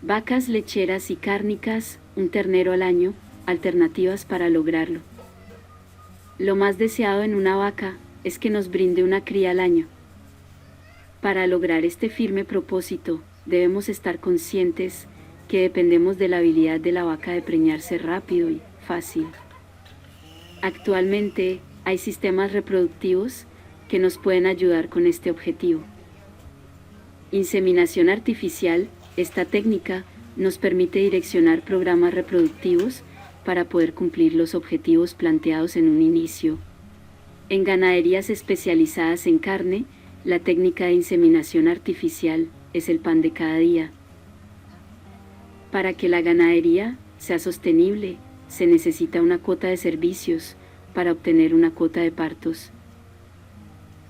Vacas lecheras y cárnicas, un ternero al año, alternativas para lograrlo. Lo más deseado en una vaca es que nos brinde una cría al año. Para lograr este firme propósito, debemos estar conscientes que dependemos de la habilidad de la vaca de preñarse rápido y fácil. Actualmente, hay sistemas reproductivos que nos pueden ayudar con este objetivo. Inseminación artificial, esta técnica nos permite direccionar programas reproductivos para poder cumplir los objetivos planteados en un inicio. En ganaderías especializadas en carne, la técnica de inseminación artificial es el pan de cada día. Para que la ganadería sea sostenible, se necesita una cuota de servicios para obtener una cuota de partos.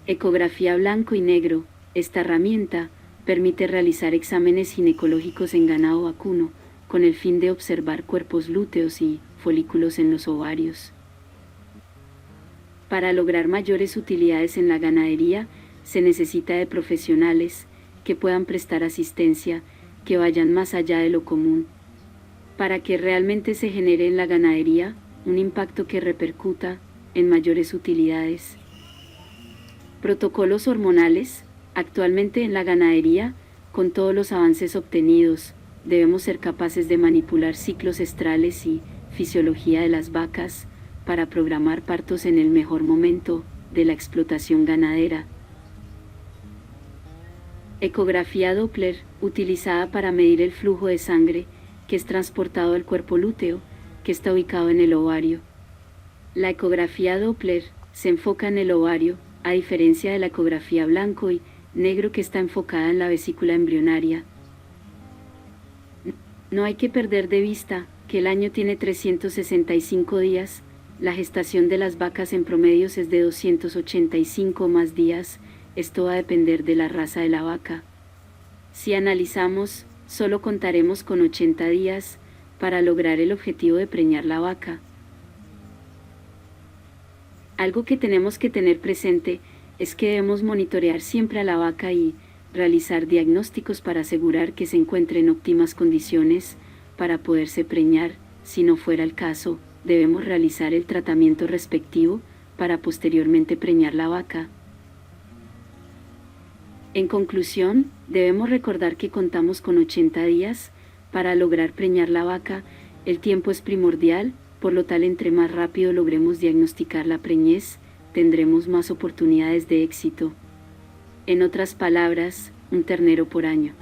Ecografía blanco y negro, esta herramienta permite realizar exámenes ginecológicos en ganado vacuno con el fin de observar cuerpos lúteos y folículos en los ovarios. Para lograr mayores utilidades en la ganadería, se necesita de profesionales que puedan prestar asistencia, que vayan más allá de lo común, para que realmente se genere en la ganadería un impacto que repercuta en mayores utilidades. Protocolos hormonales. Actualmente en la ganadería, con todos los avances obtenidos, debemos ser capaces de manipular ciclos estrales y fisiología de las vacas para programar partos en el mejor momento de la explotación ganadera. Ecografía Doppler, utilizada para medir el flujo de sangre que es transportado al cuerpo lúteo, que está ubicado en el ovario. La ecografía Doppler se enfoca en el ovario, a diferencia de la ecografía blanco y negro que está enfocada en la vesícula embrionaria. No hay que perder de vista que el año tiene 365 días, la gestación de las vacas en promedio es de 285 más días, esto va a depender de la raza de la vaca. Si analizamos, solo contaremos con 80 días para lograr el objetivo de preñar la vaca. Algo que tenemos que tener presente es que debemos monitorear siempre a la vaca y realizar diagnósticos para asegurar que se encuentre en óptimas condiciones para poderse preñar. Si no fuera el caso, debemos realizar el tratamiento respectivo para posteriormente preñar la vaca. En conclusión, debemos recordar que contamos con 80 días para lograr preñar la vaca. El tiempo es primordial, por lo tal entre más rápido logremos diagnosticar la preñez, tendremos más oportunidades de éxito. En otras palabras, un ternero por año.